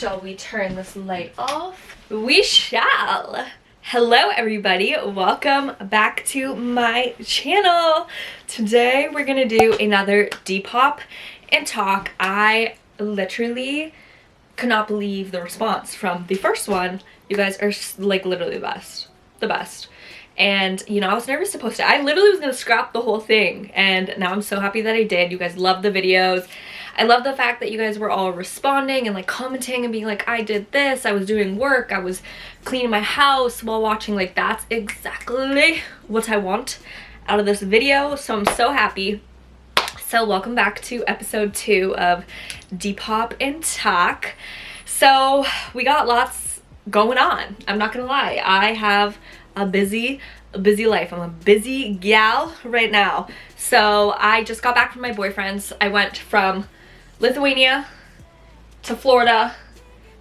Shall we turn this light off? We shall. Hello everybody, welcome back to my channel. Today we're gonna do another Depop and talk. I literally could not believe the response from the first one. You guys are like literally the best. And you know, I was nervous to post it. I literally was gonna scrap the whole thing, and now I'm so happy that I did. You guys love the videos. I love the fact that you guys were all responding and like commenting and being like, I did this, I was doing work, I was cleaning my house while watching. Like, that's exactly what I want out of this video, so I'm so happy. So welcome back to episode 2 of Depop and Talk. So we got lots going on, I'm not gonna lie. I have a busy life. I'm a busy gal right now. So I just got back from my boyfriend's. I went from Lithuania to Florida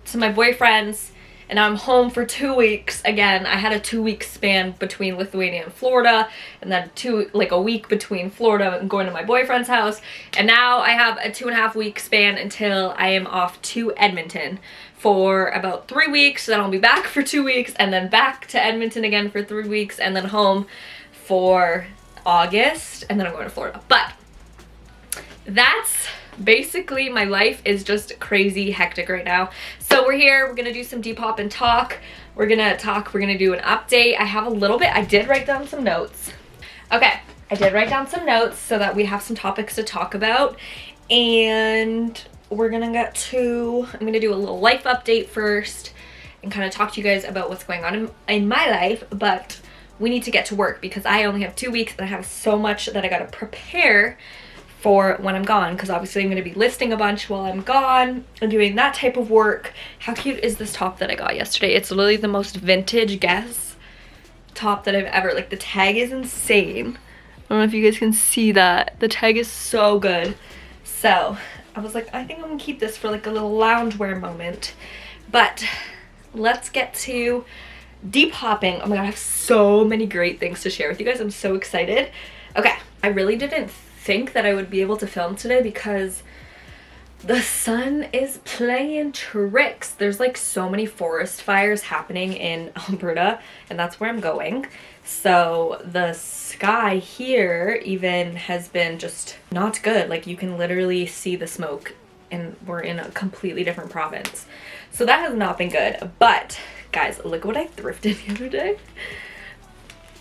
to my boyfriend's, and now I'm home for 2 weeks. Again, I had a 2-week span between Lithuania and Florida, and then a week between Florida and going to my boyfriend's house, and now I have a 2.5-week span until I am off to Edmonton for about 3 weeks. Then I'll be back for 2 weeks, and then back to Edmonton again for 3 weeks, and then home for August, and then I'm going to Florida. But that's basically, my life is just crazy hectic right now. So we're here, we're gonna do some Depop and talk. We're gonna do an update. I have a little bit, I did write down some notes. Okay, I did write down some notes so that we have some topics to talk about, and we're gonna I'm gonna do a little life update first and kind of talk to you guys about what's going on in my life, but we need to get to work because I only have 2 weeks and I have so much that I gotta prepare for when I'm gone, because obviously I'm going to be listing a bunch while I'm gone and doing that type of work. How cute is this top that I got yesterday? It's literally the most vintage Guess top that I've ever, like, the tag is insane. I don't know if you guys can see that. The tag is so good. So I was like, I think I'm gonna keep this for like a little loungewear moment. But let's get to Depopping. Oh my god, I have so many great things to share with you guys. I'm so excited. Okay, I really didn't think that I would be able to film today because the sun is playing tricks. There's like so many forest fires happening in Alberta, and that's where I'm going. So the sky here even has been just not good. Like, you can literally see the smoke, and we're in a completely different province. So that has not been good. But guys, look what I thrifted the other day.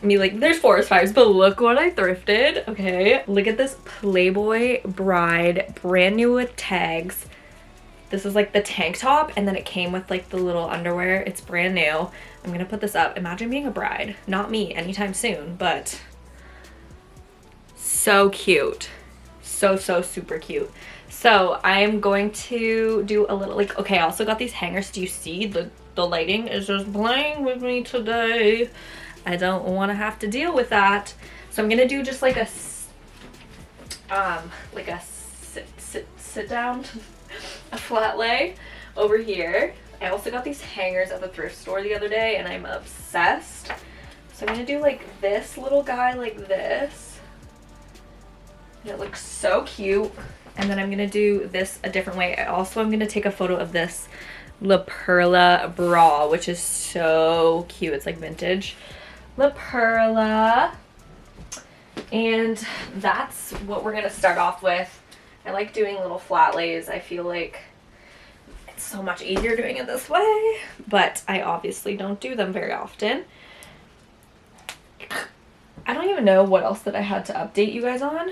I mean, like, there's forest fires, but look what I thrifted. Okay, look at this Playboy Bride, brand new with tags. This is like the tank top, and then it came with like the little underwear. It's brand new. I'm gonna put this up. Imagine being a bride. Not me anytime soon, but so cute. So super cute. So I am going to do a little, like, okay, I also got these hangers. Do you see the lighting is just playing with me today? I don't want to have to deal with that. So I'm gonna do just like a sit down, a flat lay over here. I also got these hangers at the thrift store the other day, and I'm obsessed. So I'm gonna do like this little guy like this. And it looks so cute. And then I'm gonna do this a different way. I'm gonna take a photo of this La Perla bra, which is so cute. It's like vintage La Perla, and that's what we're gonna start off with. I like doing little flat lays. I feel like it's so much easier doing it this way, but I obviously don't do them very often. I don't even know what else that I had to update you guys on.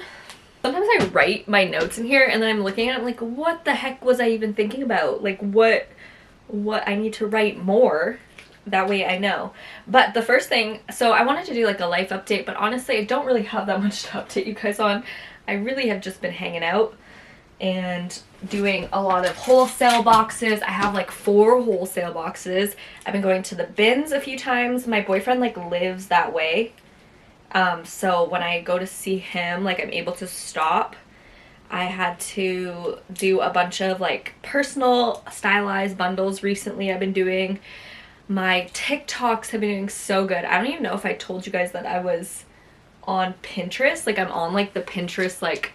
Sometimes I write my notes in here and then I'm looking at it, I'm like, what the heck was I even thinking about? Like, what I need to write more. That way I know. But the first thing, so I wanted to do like a life update, but honestly I don't really have that much to update you guys on. I really have just been hanging out and doing a lot of wholesale boxes. I have like 4 wholesale boxes. I've been going to the bins a few times. My boyfriend like lives that way. So when I go to see him, like, I'm able to stop. I had to do a bunch of like personal stylized bundles recently. I've been doing. My TikToks have been doing so good. I don't even know if I told you guys that I was on Pinterest. Like, I'm on like the Pinterest like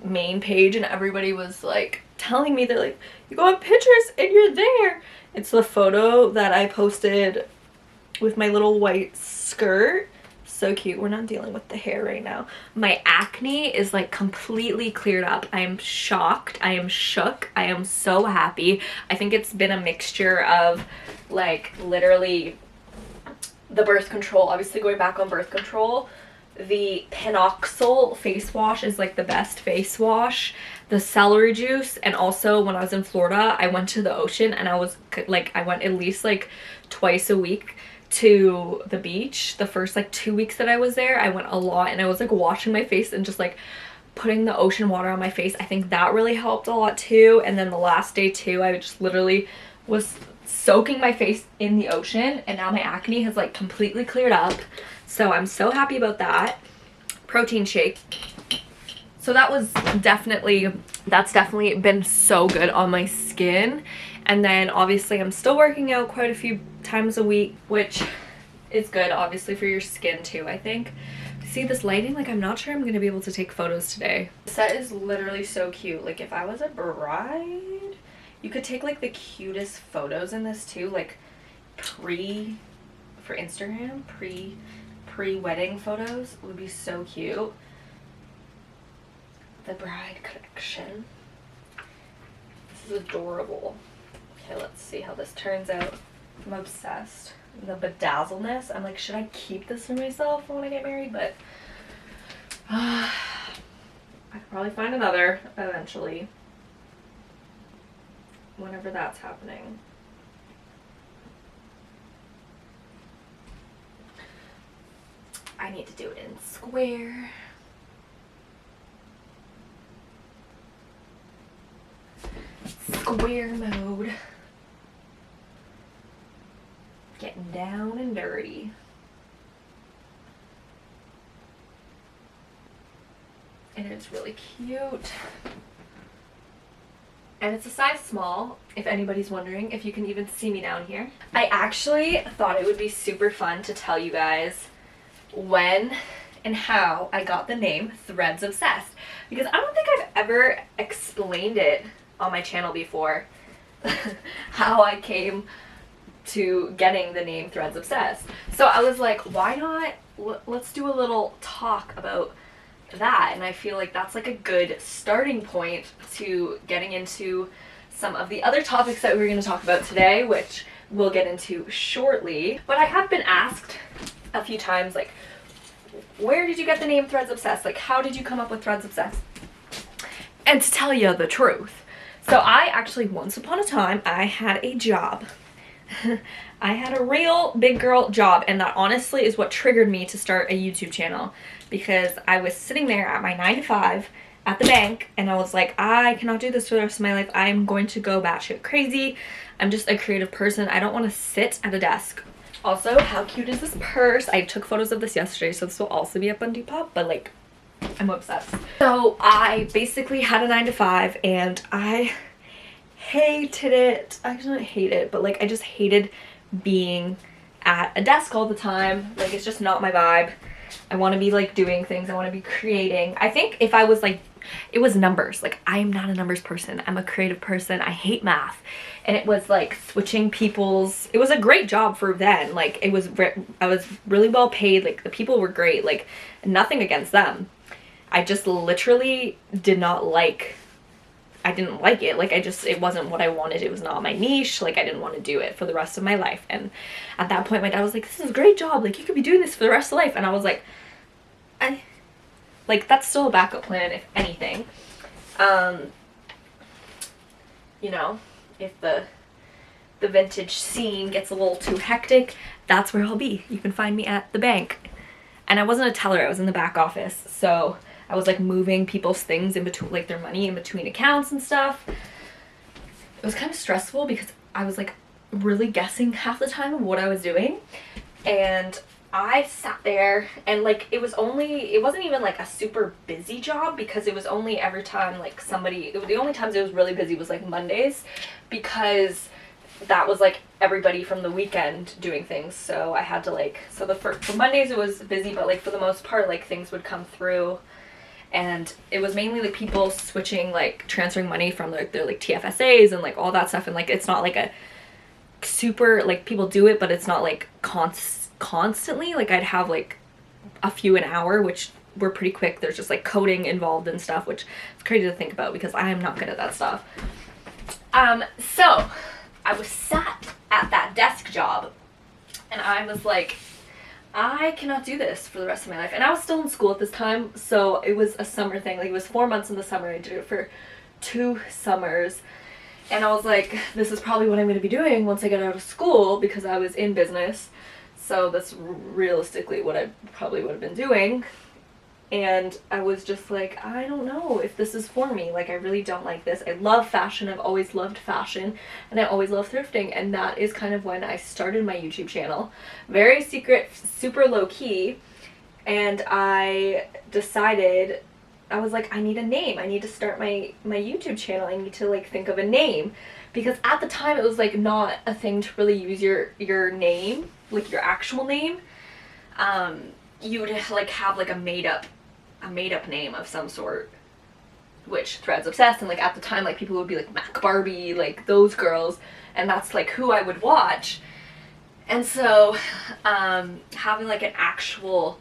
main page, and everybody was like telling me, they're like, you go on Pinterest and you're there. It's the photo that I posted with my little white skirt. So cute. We're not dealing with the hair right now. My acne is like completely cleared up. I am shocked. I am shook. I am so happy. I think it's been a mixture of like literally the birth control, obviously going back on birth control. The Pinoxyl face wash is like the best face wash. The celery juice, and also when I was in Florida, I went to the ocean and I was like, I went at least like twice a week to the beach. The first like 2 weeks that I was there, I went a lot, and I was like washing my face and just like putting the ocean water on my face. I think that really helped a lot too. And then the last day too, I just literally was soaking my face in the ocean, and now my acne has like completely cleared up. So I'm so happy about that. Protein shake. So that's definitely been so good on my skin. And then obviously I'm still working out quite a few times a week, which is good obviously for your skin too, I think. See this lighting? Like, I'm not sure I'm gonna be able to take photos today. The set is literally so cute. Like, if I was a bride, you could take like the cutest photos in this too, like for Instagram, pre-wedding photos would be so cute. The bride collection. This is adorable. Okay, let's see how this turns out. I'm obsessed. The bedazzleness. I'm like, should I keep this for myself when I get married? But I could probably find another eventually. Whenever that's happening. I need to do it in square. Square mode. Getting down and dirty. And it's really cute. And it's a size small, if anybody's wondering, if you can even see me down here. I actually thought it would be super fun to tell you guys when and how I got the name ThreadsObsessed, because I don't think I've ever explained it on my channel before. How I came to getting the name ThreadsObsessed. So I was like, why not let's do a little talk about that. And I feel like that's like a good starting point to getting into some of the other topics that we're going to talk about today, which we'll get into shortly. But I have been asked a few times, like, where did you get the name ThreadsObsessed? Like, how did you come up with ThreadsObsessed? And to tell you the truth, so I actually, once upon a time, I had a job. I had a real big girl job, and that honestly is what triggered me to start a YouTube channel, because I was sitting there at my 9 to 5 at the bank, and I was like, I cannot do this for the rest of my life. I'm going to go batshit crazy. I'm just a creative person. I don't want to sit at a desk. Also, how cute is this purse? I took photos of this yesterday, so this will also be up on Depop, but like, I'm obsessed. So I basically had a 9 to 5, and I hated it. I didn't hate it, but like, I just hated being at a desk all the time. Like, it's just not my vibe. I want to be like doing things. I want to be creating. I think if I was like, it was numbers. Like, I'm not a numbers person. I'm a creative person. I hate math. And it was like switching people's, it was a great job for then. Like, it was, I was really well paid. Like, the people were great. Like, nothing against them. I just literally did not like, I didn't like it. Like, it wasn't what I wanted. It was not my niche. Like, I didn't want to do it for the rest of my life. And at that point, my dad was like, this is a great job. Like, you could be doing this for the rest of life. And I was like, that's still a backup plan, if anything. You know, if the vintage scene gets a little too hectic, that's where I'll be. You can find me at the bank. And I wasn't a teller. I was in the back office. So I was like moving people's things in between, like their money in between accounts and stuff. It was kind of stressful because I was like really guessing half the time of what I was doing. And I sat there, and like, it wasn't even like a super busy job, because it was only every time like the only times it was really busy was like Mondays, because that was like everybody from the weekend doing things. So I had to like, so for Mondays it was busy, but like for the most part, like things would come through. and it was mainly like people switching, like transferring money from like their like TFSAs and like all that stuff, and like it's not like a super, like people do it, but it's not like constantly. Like I'd have like a few an hour, which were pretty quick. There's just like coding involved and stuff, which is crazy to think about because I am not good at that stuff. So I was sat at that desk job and I was like, I cannot do this for the rest of my life. And I was still in school at this time, so it was a summer thing. Like it was 4 months in the summer. I did it for 2 summers. And I was like, this is probably what I'm going to be doing once I get out of school, because I was in business. So that's realistically what I probably would have been doing. And I was just like, I don't know if this is for me. Like, I really don't like this. I love fashion. I've always loved fashion. And I always love thrifting. And that is kind of when I started my YouTube channel. Very secret, super low key. And I decided, I was like, I need a name. I need to start my YouTube channel. I need to like think of a name. Because at the time it was like not a thing to really use your name, like your actual name. You would like have like a made up name of some sort, which ThreadsObsessed, and like at the time like people would be like Mac Barbie, like those girls, and that's like who I would watch. And so having like an actual,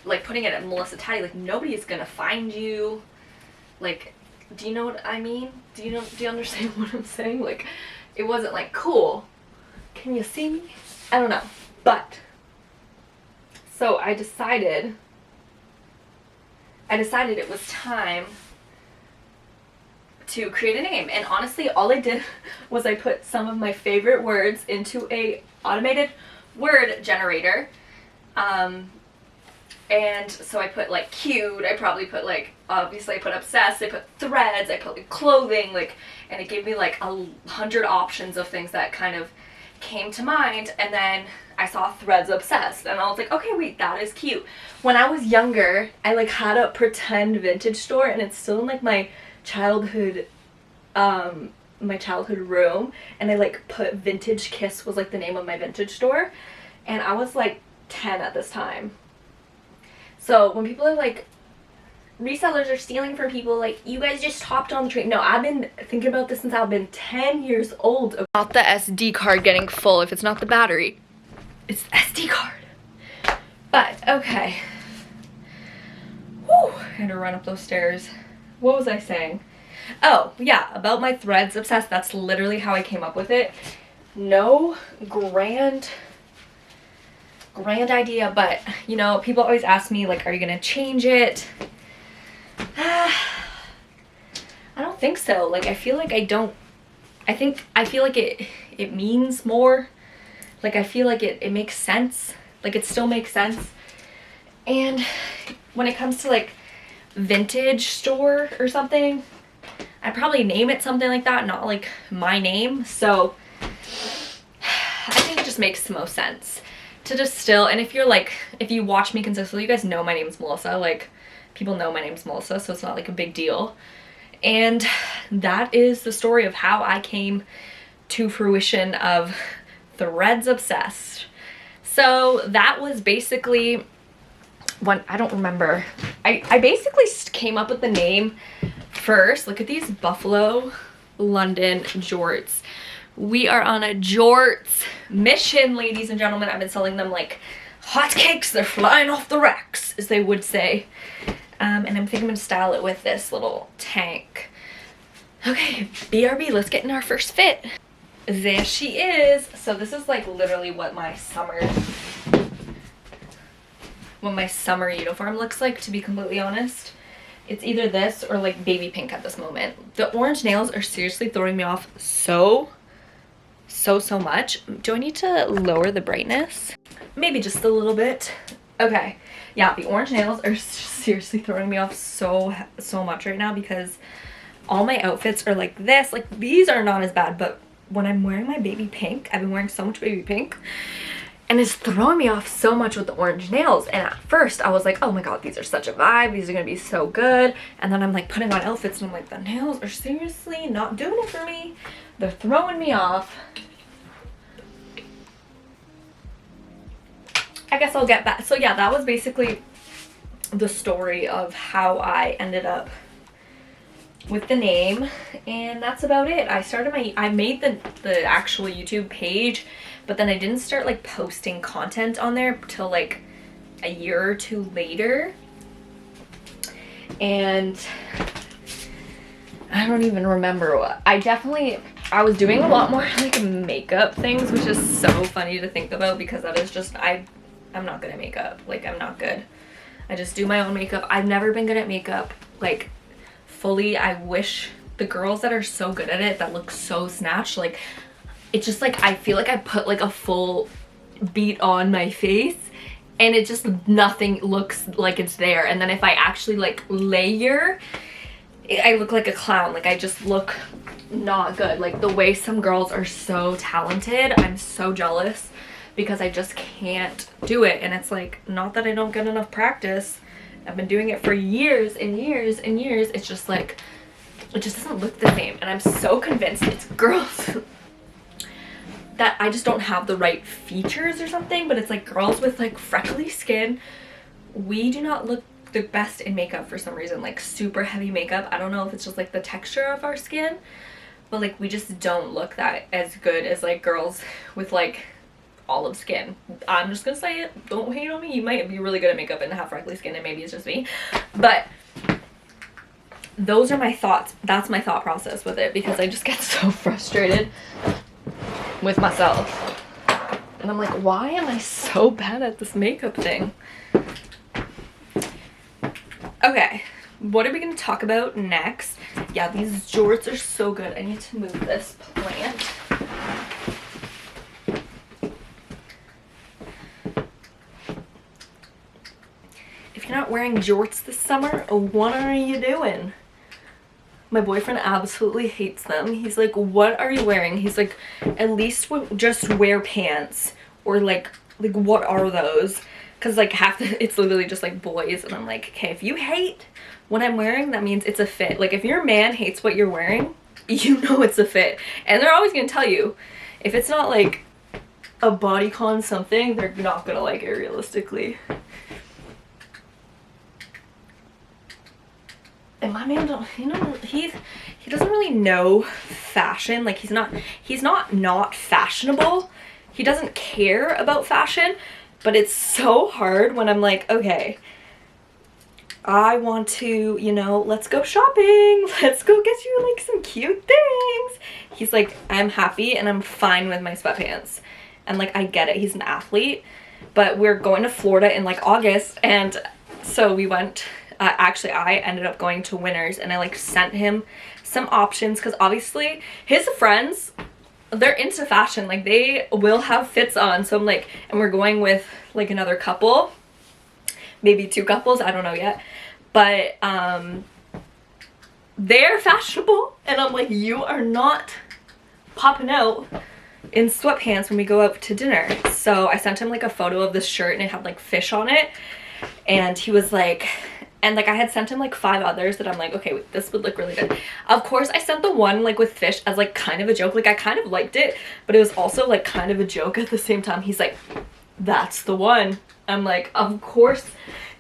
like putting it at Melissa Taddy, like nobody is gonna find you. Like, do you know what I mean? Do you understand what I'm saying? Like, it wasn't like cool. Can you see me? I don't know. But so I decided it was time to create a name. And honestly, all I did was I put some of my favorite words into a automated word generator. And so I put like cute, I probably put like, obviously I put obsessed, I put threads, I put like clothing, like, and it gave me like 100 options of things that kind of came to mind. And then I saw ThreadsObsessed and I was like, okay, wait, that is cute. When I was younger, I like had a pretend vintage store, and it's still in like my childhood room, and I like put Vintage Kiss was like the name of my vintage store, and I was like 10 at this time. So when people are like, resellers are stealing from people, like, you guys just hopped on the train. No, I've been thinking about this since I've been 10 years old. About the SD card getting full. If it's not the battery, it's the SD card. But, okay. Whew, I had to run up those stairs. What was I saying? Oh, yeah, about my ThreadsObsessed. That's literally how I came up with it. No grand idea, but, you know, people always ask me, like, are you gonna change it? I don't think so. Like, I feel like I feel like it means more. Like, I feel like it makes sense. Like, it still makes sense. And when it comes to, like, vintage store or something, I'd probably name it something like that, not, like, my name. So, I think it just makes the most sense to just still, and if you're like, if you watch me consistently, you guys know my name's Melissa. Like, people know my name's Melissa, so it's not like a big deal. And that is the story of how I came to fruition of ThreadsObsessed. So that was basically when, I don't remember, I basically came up with the name first. Look at these Buffalo London jorts. We are on a jorts mission, ladies and gentlemen. I've been selling them like hotcakes. They're flying off the racks, as they would say. And I'm thinking I'm gonna style it with this little tank. Okay, BRB, let's get in our first fit. There she is. So this is like literally what my summer uniform looks like, to be completely honest. It's either this or like baby pink at this moment. The orange nails are seriously throwing me off so much. Do I need to lower the brightness? Maybe just a little bit. Okay. Yeah, the orange nails are seriously throwing me off so much right now, because all my outfits are like this. Like, these are not as bad, but when I'm wearing my baby pink, I've been wearing so much baby pink, and it's throwing me off so much with the orange nails. And at first I was like, oh my god, these are such a vibe, these are gonna be so good. And then I'm like putting on outfits and I'm like, the nails are seriously not doing it for me. They're throwing me off. I guess I'll get back. So yeah, that was basically the story of how I ended up with the name, and that's about it. I made the actual YouTube page, but then I didn't start like posting content on there till like a year or two later, and I don't even remember what. I was doing a lot more like makeup things, which is so funny to think about because that is just, I'm not good at makeup. Like, I'm not good. I just do my own makeup. I've never been good at makeup, like, fully. I wish the girls that are so good at it, that look so snatched, like, it's just like, I feel like I put like a full beat on my face and it just, nothing looks like it's there. And then if I actually like layer, I look like a clown. Like, I just look not good. Like, the way some girls are so talented, I'm so jealous because I just can't do it. And it's like, not that I don't get enough practice. I've been doing it for years and years and years. It's just like, it just doesn't look the same. And I'm so convinced it's girls that I just don't have the right features or something, but it's like girls with like freckly skin, we do not look the best in makeup for some reason. Like, super heavy makeup, I don't know if it's just like the texture of our skin, but like we just don't look that as good as like girls with like olive skin. I'm just gonna say it, don't hate on me. You might be really good at makeup and have freckly skin, and maybe it's just me, but those are my thoughts. That's my thought process with it, because I just get so frustrated with myself and I'm like, why am I so bad at this makeup thing? Okay, what are we going to talk about next? Yeah, these jorts are so good. I need to move this plant. If you're not wearing jorts this summer, what are you doing? My boyfriend absolutely hates them. He's like, what are you wearing? He's like, at least just wear pants, or like what are those? Because like it's literally just like boys. And I'm like, okay, if you hate what I'm wearing, that means it's a fit. Like, if your man hates what you're wearing, you know it's a fit. And they're always gonna tell you, if it's not like a bodycon something, they're not gonna like it realistically. And my man don't, you know, he doesn't really know fashion. Like, he's not fashionable. He doesn't care about fashion, but it's so hard when I'm like, okay, I want to, you know, let's go shopping. Let's go get you like some cute things. He's like, I'm happy and I'm fine with my sweatpants. And like, I get it. He's an athlete, but we're going to Florida in like August. And so we went, actually I ended up going to Winners, and I like sent him some options because obviously his friends, they're into fashion, like they will have fits on. So I'm like, and we're going with like another couple, maybe 2 couples, I don't know yet, but they're fashionable, and I'm like, you are not popping out in sweatpants when we go out to dinner. So I sent him like a photo of this shirt and it had like fish on it, and he was like, and like I had sent him like 5 others that I'm like, okay, wait, this would look really good. Of course I sent the one like with fish as like kind of a joke. Like, I kind of liked it, but it was also like kind of a joke at the same time. He's like, that's the one. I'm like, of course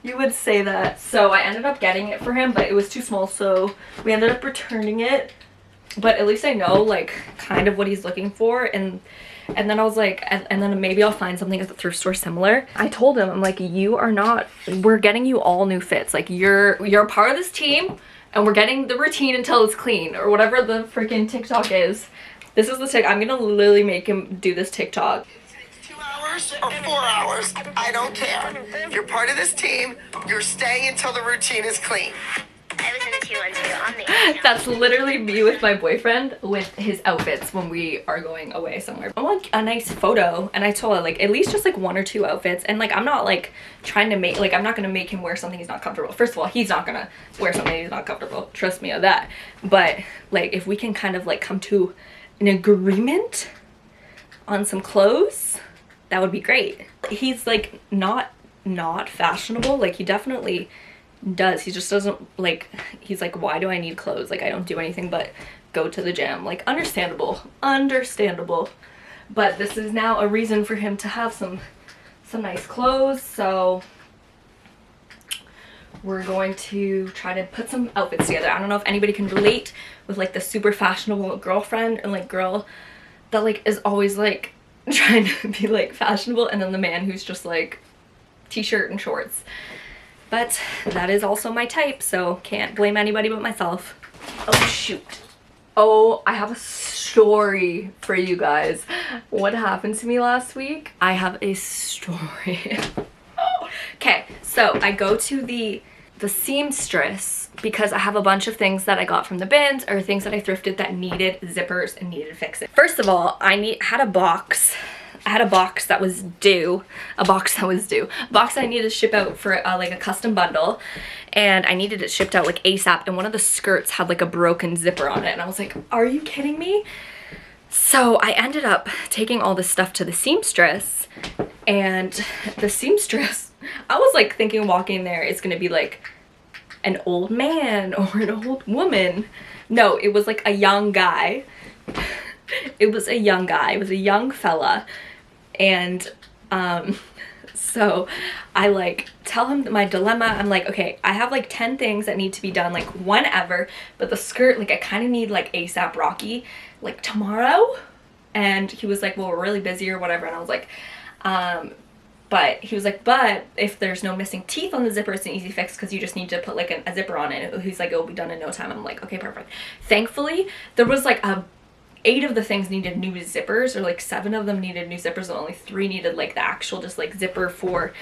you would say that. So I ended up getting it for him, but it was too small, so we ended up returning it. But at least I know like kind of what he's looking for, and then I was like, and then maybe I'll find something at the thrift store similar. I told him, I'm like, you are not, we're getting you all new fits. Like, you're a part of this team, and we're getting the routine until it's clean, or whatever the freaking TikTok is. This is the tick. I'm gonna literally make him do this TikTok. 2 hours or 4 hours, I don't care. You're part of this team. You're staying until the routine is clean. I was in the 212 on the That's literally me with my boyfriend with his outfits when we are going away somewhere. I want a nice photo, and I told her like at least just like 1 or 2 outfits, and like I'm not like trying to make, like I'm not gonna make him wear something he's not comfortable. First of all, he's not gonna wear something he's not comfortable, trust me on that. But like, if we can kind of like come to an agreement on some clothes, that would be great. He's like not fashionable, like he definitely does, he just doesn't like, he's like, why do I need clothes? Like, I don't do anything but go to the gym. Like, understandable, but this is now a reason for him to have some nice clothes. So we're going to try to put some outfits together. I don't know if anybody can relate with like the super fashionable girlfriend and like girl that like is always like trying to be like fashionable, and then the man who's just like t-shirt and shorts. But that is also my type, so can't blame anybody but myself. Oh shoot. Oh, I have a story for you guys. What happened to me last week? I have a story. Okay, so I go to the Seamstress because I have a bunch of things that I got from the bins or things that I thrifted that needed zippers and needed fixing. First of all, I had a box that was due, a box that I needed to ship out for like a custom bundle, and I needed it shipped out like ASAP, and one of the skirts had like a broken zipper on it, and I was like, are you kidding me? So I ended up taking all this stuff to the Seamstress, and the Seamstress, I was like thinking walking there it's gonna be like an old man or an old woman. No, it was like a young guy. It was a young guy. It was a young fella. And so I like tell him my dilemma. I'm like, okay, I have like 10 things that need to be done like whenever, but the skirt, like I kind of need like ASAP Rocky, like tomorrow. And he was like, well, we're really busy or whatever. And I was like, but he was like, but if there's no missing teeth on the zipper, it's an easy fix because you just need to put like a zipper on it. He's like, it'll be done in no time. I'm like, okay, perfect. Thankfully, there was like 8 of the things needed new zippers, or like 7 of them needed new zippers, and only 3 needed like the actual just like zipper for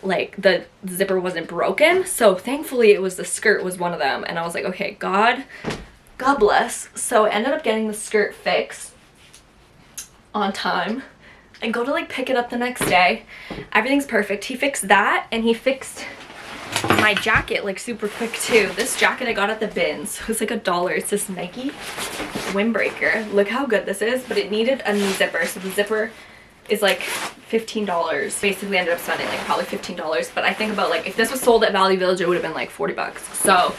like the zipper wasn't broken. So thankfully it was the skirt was one of them, and I was like, okay, God bless. So I ended up getting the skirt fixed on time. I go to like pick it up the next day. Everything's perfect. He fixed that, and he fixed my jacket like super quick too. This jacket I got at the bins. It was like $1. It's this Nike windbreaker. Look how good this is, but it needed a new zipper. So the zipper is like $15. Basically ended up spending like probably $15. But I think about like if this was sold at Value Village, it would have been like 40 bucks. So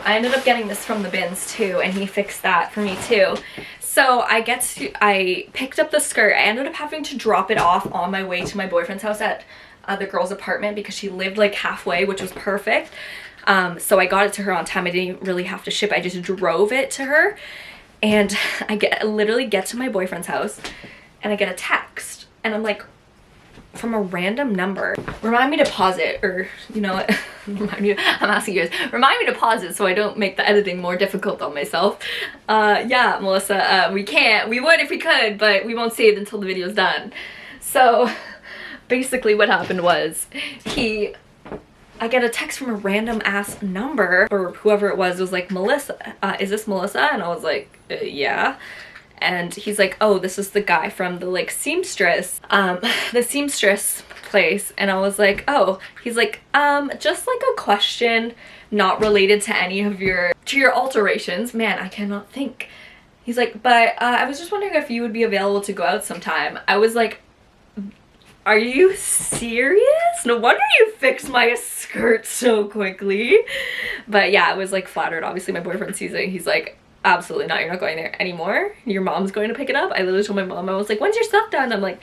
I ended up getting this from the bins too, and he fixed that for me too. So I picked up the skirt. I ended up having to drop it off on my way to my boyfriend's house at the girl's apartment because she lived like halfway, which was perfect. So I got it to her on time. I didn't really have to ship. I just drove it to her, and I literally get to my boyfriend's house, and I get a text, and I'm like, from a random number, remind me to pause it, or you know what, I'm asking you guys, remind me to pause it so I don't make the editing more difficult on myself. Yeah, Melissa, we would if we could, but we won't see it until the video's done. So basically what happened was I get a text from a random ass number, or whoever it was like, Melissa, is this Melissa? And I was like, yeah. And he's like, oh, this is the guy from the like Seamstress, the Seamstress place. And I was like, oh. He's like, just like a question not related to any of your alterations. Man, I cannot think. He's like, but I was just wondering if you would be available to go out sometime. I was like, are you serious? No wonder you fixed my skirt so quickly. But yeah, I was like flattered. Obviously my boyfriend sees it. He's like, absolutely not, you're not going there anymore. Your mom's going to pick it up. I literally told my mom, I was like, when's your stuff done? I'm like,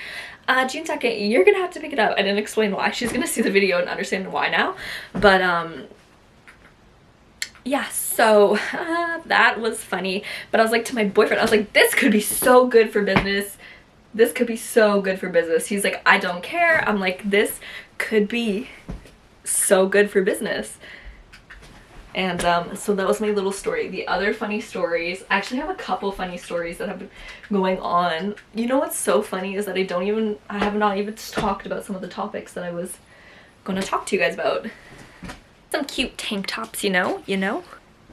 June 2nd, you're gonna have to pick it up. I didn't explain why. She's gonna see the video and understand why now. But yeah, so that was funny. But I was like to my boyfriend, I was like, this could be so good for business. This could be so good for business. He's like, I don't care. I'm like, this could be so good for business. And so that was my little story. The other funny stories, I actually have a couple funny stories that have been going on. You know what's so funny is that I have not even talked about some of the topics that I was going to talk to you guys about. Some cute tank tops, you know?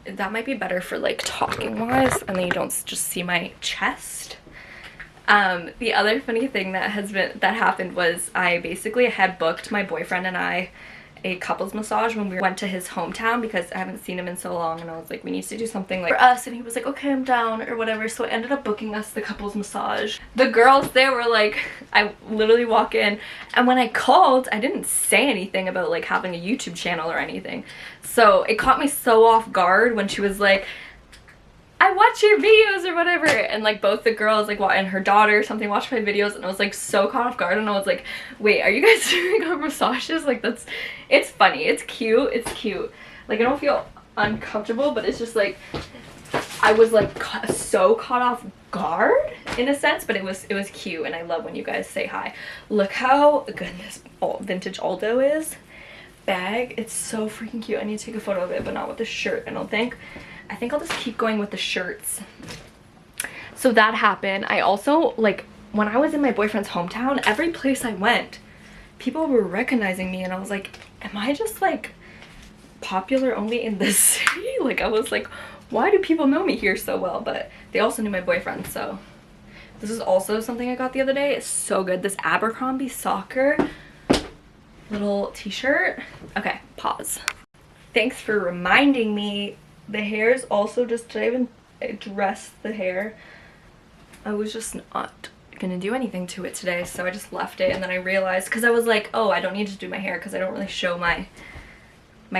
That might be better for like talking wise, and then you don't just see my chest. The other funny thing that happened was I basically had booked my boyfriend and I a couples massage when we went to his hometown because I haven't seen him in so long, and I was like, we need to do something like for us, and he was like, okay, I'm down or whatever. So I ended up booking us the couples massage. The girls there were like, I literally walk in, and when I called, I didn't say anything about like having a YouTube channel or anything, so it caught me so off guard when she was like, I watch your videos or whatever, and like both the girls like and her daughter or something watched my videos, and I was like so caught off guard, and I was like, wait, are you guys doing massages? Like it's funny, it's cute, like I don't feel uncomfortable, but it's just like I was like so caught off guard in a sense, but it was cute, and I love when you guys say hi. Look how good this vintage Aldo is bag. It's so freaking cute. I need to take a photo of it, but not with the shirt, I don't think. I think I'll just keep going with the shirts. So that happened. I also, like, when I was in my boyfriend's hometown, every place I went, people were recognizing me, and I was like, am I just like popular only in this city? Like, I was like, why do people know me here so well? But they also knew my boyfriend. So this is also something I got the other day. It's so good. This Abercrombie soccer little t-shirt. Okay, pause. Thanks for reminding me. The hair is also just, did I even dress the hair? I was just not gonna do anything to it today, so I just left it, and then I realized, because I was like, oh, I don't need to do my hair because I don't really show my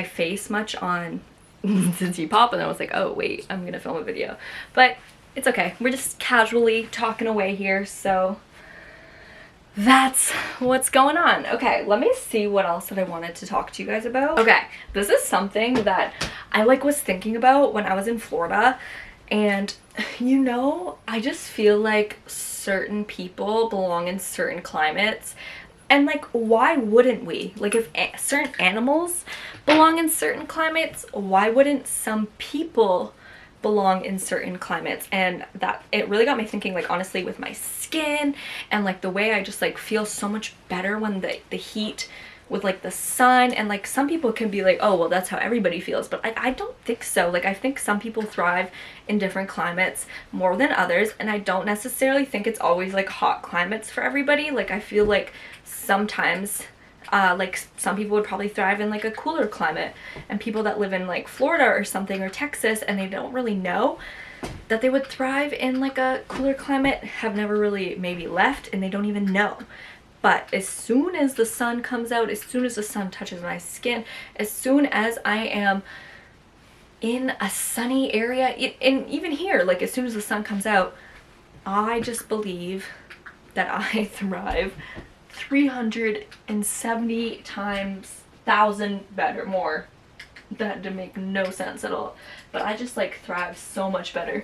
face much on the Depop, and I was like, oh wait, I'm gonna film a video. But it's okay, we're just casually talking away here, so that's what's going on. Okay, let me see what else that I wanted to talk to you guys about. Okay, this is something that I like was thinking about when I was in Florida, and you know, I just feel like certain people belong in certain climates, and like, why wouldn't we? Like, if certain animals belong in certain climates, why wouldn't some people belong in certain climates? And that, it really got me thinking, like, honestly, with my skin and like the way I just like feel so much better when the heat with like the sun, and like some people can be like, oh well, that's how everybody feels, but I don't think so. Like, I think some people thrive in different climates more than others, and I don't necessarily think it's always like hot climates for everybody. Like, I feel like sometimes like some people would probably thrive in like a cooler climate, and people that live in like Florida or something, or Texas, and they don't really know that they would thrive in like a cooler climate, have never really maybe left, and they don't even know. But as soon as the sun comes out, as soon as the sun touches my skin, as soon as I am in a sunny area, and even here, like as soon as the sun comes out, I just believe that I thrive 370 times 1,000 better more. That didn't make no sense at all, but I just like thrive so much better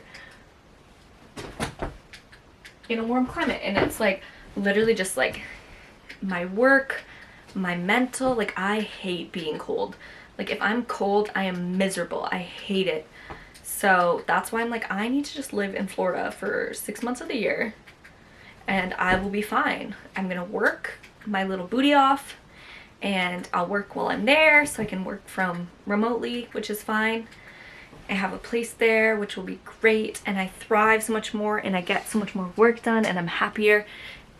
in a warm climate. And it's like literally just like my work, my mental, like I hate being cold. Like if I'm cold, I am miserable. I hate it. So that's why I'm like, I need to just live in Florida for 6 months of the year, and I will be fine. I'm gonna work my little booty off, and I'll work while I'm there, so I can work from remotely, which is fine. I have a place there, which will be great, and I thrive so much more, and I get so much more work done, and I'm happier,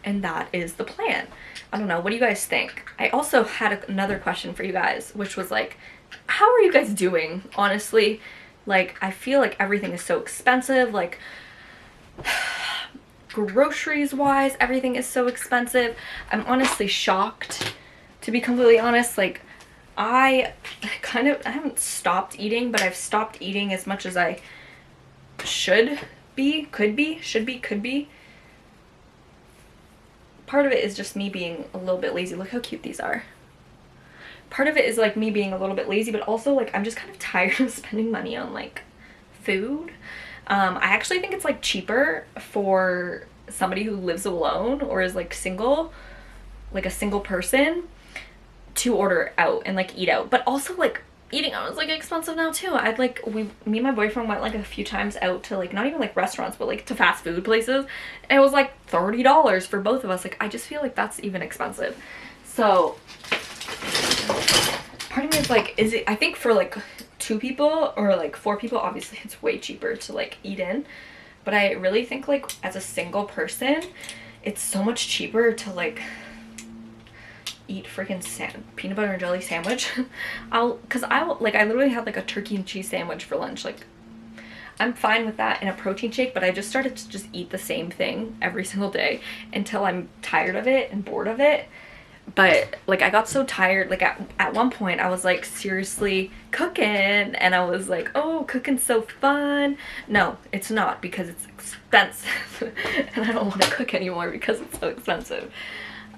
and that is the plan. I don't know, what do you guys think? I also had another question for you guys, which was like, how are you guys doing, honestly? Like, I feel like everything is so expensive, like groceries wise, everything is so expensive. I'm honestly shocked, to be completely honest. Like, I haven't stopped eating, but I've stopped eating as much as I should be. Part of it is just me being a little bit lazy. Look how cute these are. Part of it is like me being a little bit lazy, but also like I'm just kind of tired of spending money on like food. I actually think it's like cheaper for somebody who lives alone or is like single, like a single person, to order out and like eat out. But also like eating out is like expensive now too. I'd like, me and my boyfriend went like a few times out to like, not even like restaurants, but like to fast food places, and it was like $30 for both of us. Like, I just feel like that's even expensive. So part of me is like, is it, I think for like 2 people or like 4 people, obviously it's way cheaper to like eat in, but I really think like as a single person, it's so much cheaper to like eat freaking peanut butter and jelly sandwich. I literally had like a turkey and cheese sandwich for lunch. Like, I'm fine with that, and a protein shake, but I just started to just eat the same thing every single day until I'm tired of it and bored of it. But like I got so tired, like at one point I was like seriously cooking, and I was like, oh, cooking's so fun. No, it's not, because it's expensive and I don't want to cook anymore because it's so expensive.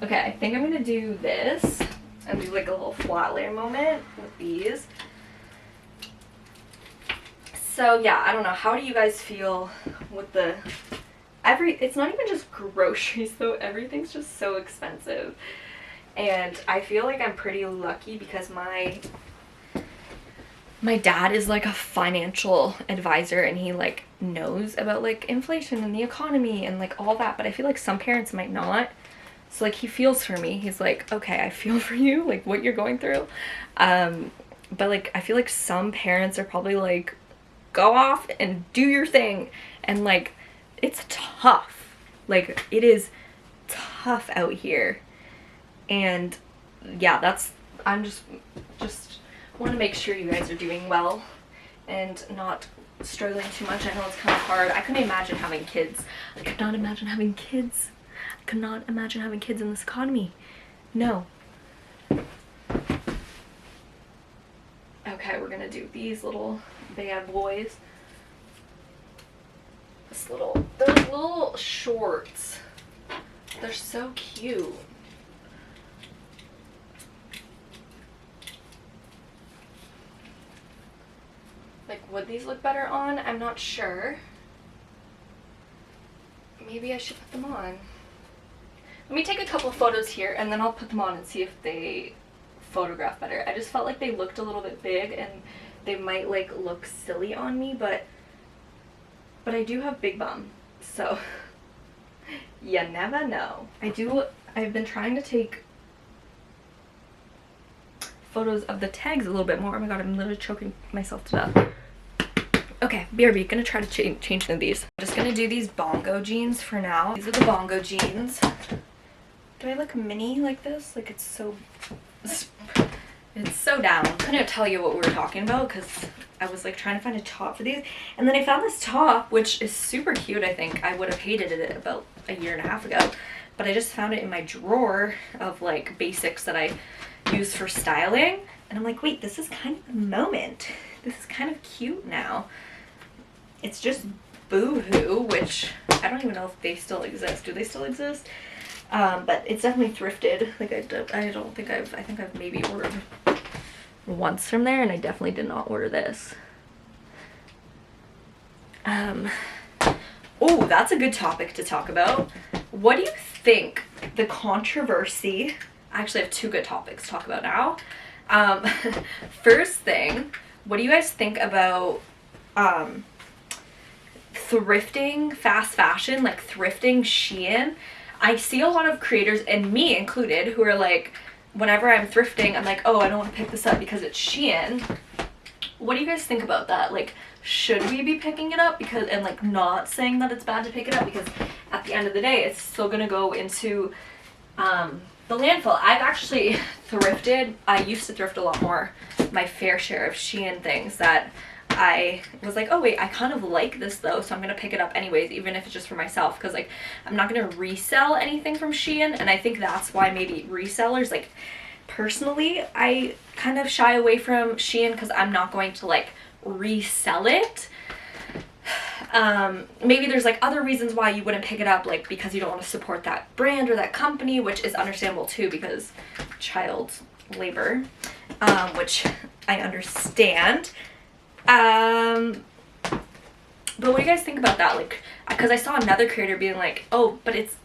Okay, I think I'm gonna do this and do like a little flat layer moment with these. So yeah, I don't know, how do you guys feel with the it's not even just groceries though, everything's just so expensive. And I feel like I'm pretty lucky because my dad is like a financial advisor, and he like knows about like inflation and the economy and like all that, but I feel like some parents might not. So like he feels for me. He's like, okay, I feel for you, like what you're going through. But like I feel like some parents are probably like, go off and do your thing, and like it's tough. Like it is tough out here. And yeah, I'm just want to make sure you guys are doing well and not struggling too much. I know it's kind of hard. I couldn't imagine having kids. I could not imagine having kids. I could not imagine having kids in this economy. No. Okay, we're gonna do these little bad boys. They're like little shorts. They're so cute. Like, would these look better on? I'm not sure. Maybe I should put them on. Let me take a couple of photos here and then I'll put them on and see if they photograph better. I just felt like they looked a little bit big and they might like look silly on me, but I do have big bum, so you never know. I've been trying to take photos of the tags a little bit more. Oh my god, I'm literally choking myself to death. Okay, BRB, gonna try to change some of these. I'm just gonna do these bongo jeans for now. These are the bongo jeans. Do I look mini like this? Like it's so down. I couldn't tell you what we were talking about because I was like trying to find a top for these. And then I found this top, which is super cute. I think I would have hated it about a year and a half ago. But I just found it in my drawer of like basics that I use for styling. And I'm like, wait, this is kind of the moment. This is kind of cute now. It's just Boohoo, which I don't even know if they still exist. Do they still exist? But it's definitely thrifted. Like I think I've maybe ordered once from there, and I definitely did not order this. Oh, that's a good topic to talk about. What do you think the controversy? I actually have two good topics to talk about now. First thing, what do you guys think about thrifting, fast fashion, like thrifting Shein? I see a lot of creators, and me included, who are like, whenever I'm thrifting, I'm like, oh, I don't want to pick this up because it's Shein. What do you guys think about that? Like, should we be picking it up? Because, and like not saying that it's bad to pick it up, because at the end of the day, it's still gonna go into the landfill. I've actually thrifted. I used to thrift a lot more, my fair share of Shein things that I was like, oh wait, I kind of like this though, so I'm gonna pick it up anyways, even if it's just for myself, because like I'm not gonna resell anything from Shein. And I think that's why maybe resellers, like personally, I kind of shy away from Shein because I'm not going to like resell it. Maybe there's like other reasons why you wouldn't pick it up, like because you don't want to support that brand or that company, which is understandable too, because child labor, which I understand. But what do you guys think about that? Like, because I saw another creator being like, oh, but it's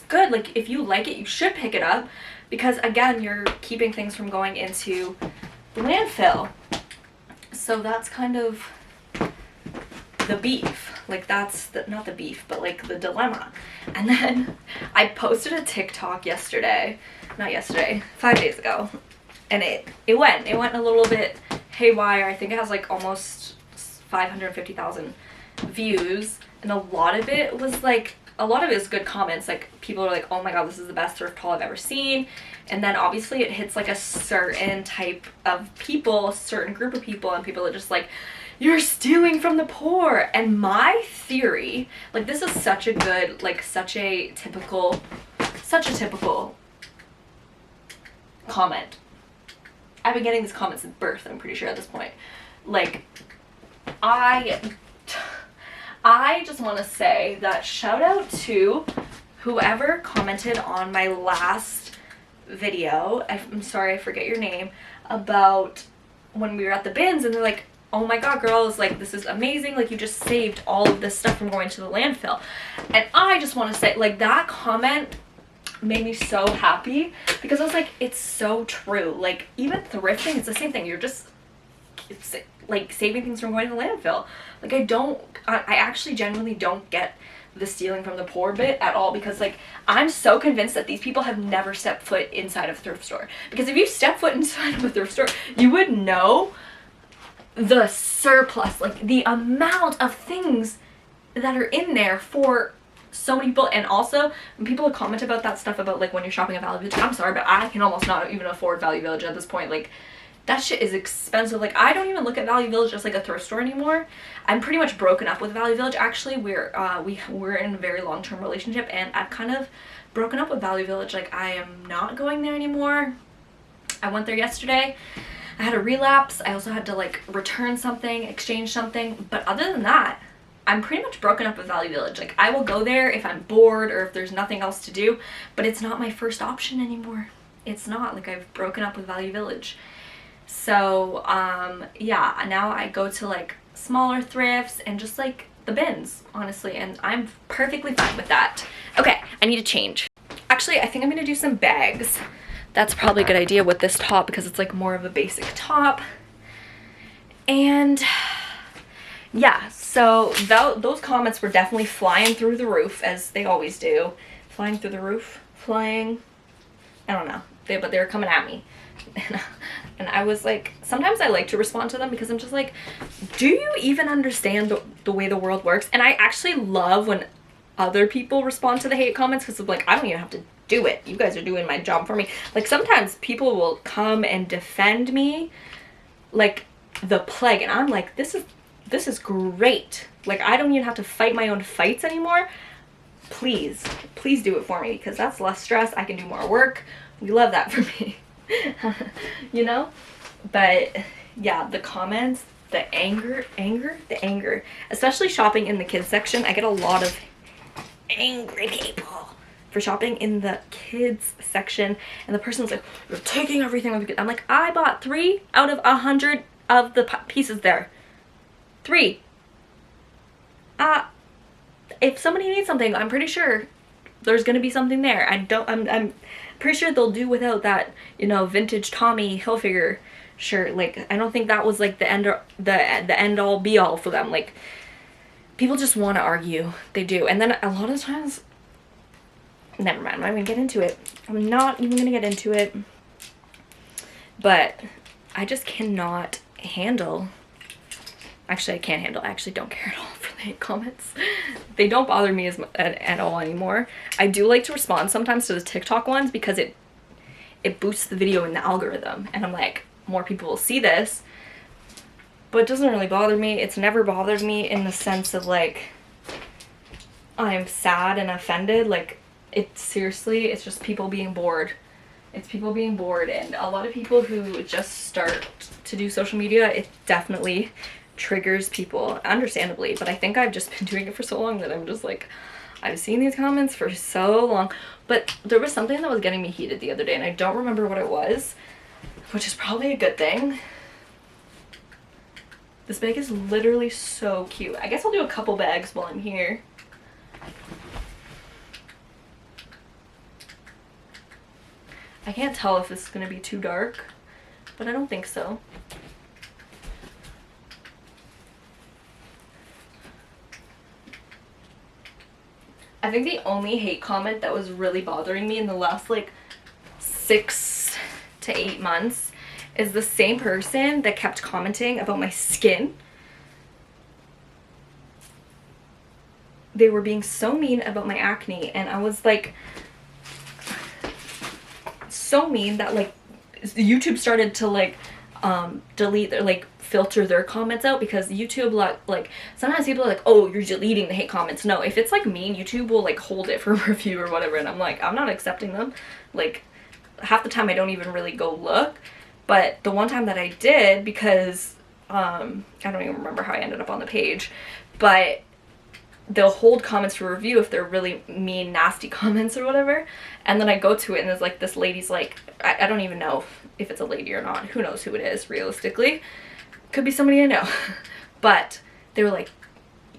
good, like if you like it, you should pick it up, because again, you're keeping things from going into the landfill. So that's kind of the beef. Like that's not the beef, but like the dilemma. And then I posted a TikTok yesterday, not yesterday, 5 days ago, and it went a little bit haywire. I think it has like almost 550,000 views, and a lot of it is good comments. Like people are like, oh my god, this is the best thrift haul I've ever seen. And then obviously it hits like a certain type of people, a certain group of people, and people are just like, you're stealing from the poor. And my theory, like this is such a good, like such a typical comment. I've been getting these comments since birth, I'm pretty sure at this point. Like, I just want to say that shout out to whoever commented on my last video. I'm sorry, I forget your name, about when we were at the bins, and they're like, oh my god, girls, like, this is amazing, like, you just saved all of this stuff from going to the landfill. And I just want to say, like, that comment made me so happy, because I was like, it's so true. Like, even thrifting, it's the same thing. You're just, it's like saving things from going to the landfill. Like, I actually genuinely don't get the stealing from the poor bit at all, because like, I'm so convinced that these people have never stepped foot inside of a thrift store. Because if you step foot inside of a thrift store, you would know the surplus, like the amount of things that are in there for so many people. And also, when people comment about that stuff about like when you're shopping at Value Village, I'm sorry, but I can almost not even afford Value Village at this point. Like, that shit is expensive. Like, I don't even look at Value Village as like a thrift store anymore. I'm pretty much broken up with Value Village. Actually, we're in a very long-term relationship, and I've kind of broken up with Value Village. Like, I am not going there anymore. I went there yesterday. I had a relapse. I also had to like return something, exchange something. But other than that, I'm pretty much broken up with Value Village. Like, I will go there if I'm bored or if there's nothing else to do, but it's not my first option anymore. It's not. Like, I've broken up with Value Village. So, yeah, now I go to like smaller thrifts and just like the bins, honestly, and I'm perfectly fine with that. Okay, I need to change. Actually, I think I'm gonna do some bags. That's probably a good idea with this top, because it's like more of a basic top. And yeah, so those comments were definitely flying through the roof, as they always do. Flying through the roof, flying, I don't know, but they were coming at me. And I was like, sometimes I like to respond to them, because I'm just like, do you even understand the way the world works? And I actually love when other people respond to the hate comments, because I'm like, I don't even have to do it. You guys are doing my job for me. Like, sometimes people will come and defend me like the plague, and I'm like, this is great. Like, I don't even have to fight my own fights anymore. Please do it for me, because that's less stress. I can do more work. We love that for me. You know? But yeah, the comments, the anger, especially shopping in the kids section. I get a lot of angry people for shopping in the kids section, and the person's like, you're taking everything of the kids. I'm like, I bought 3 out of 100 of the pieces there. 3. If somebody needs something, I'm pretty sure there's gonna be something there. I'm pretty sure they'll do without that, you know, vintage Tommy Hilfiger shirt. Like, I don't think that was like the end all be all for them. Like, people just want to argue. They do. And then a lot of times, never mind, I'm not even gonna get into it. I'm not even gonna get into it. But I just cannot handle, actually I can't handle, I actually don't care at all for the hate comments. They don't bother me at all anymore. I do like to respond sometimes to the TikTok ones, because it boosts the video in the algorithm, and I'm like, more people will see this. But it doesn't really bother me. It's never bothered me in the sense of like, I'm sad and offended. Like, seriously, it's just people being bored. It's people being bored, and a lot of people who just start to do social media, it definitely triggers people, understandably. But I think I've just been doing it for so long that I'm just like, I've seen these comments for so long. But there was something that was getting me heated the other day, and I don't remember what it was, which is probably a good thing. This bag is literally so cute. I guess I'll do a couple bags while I'm here. I can't tell if this is gonna be too dark, but I don't think so. I think the only hate comment that was really bothering me in the last like 6 to 8 months is the same person that kept commenting about my skin. They were being so mean about my acne, and I was like, so mean that like YouTube started to like delete their, like, filter their comments out, because YouTube like sometimes people are like, oh, you're deleting the hate comments. No, if it's like mean, YouTube will like hold it for review or whatever, and I'm like, I'm not accepting them. Like, half the time I don't even really go look. But the one time that I did, because I don't even remember how I ended up on the page, but they'll hold comments for review if they're really mean, nasty comments or whatever. And then I go to it and there's like, this lady's like, I don't even know if it's a lady or not. Who knows who it is, realistically. Could be somebody I know. But they were like,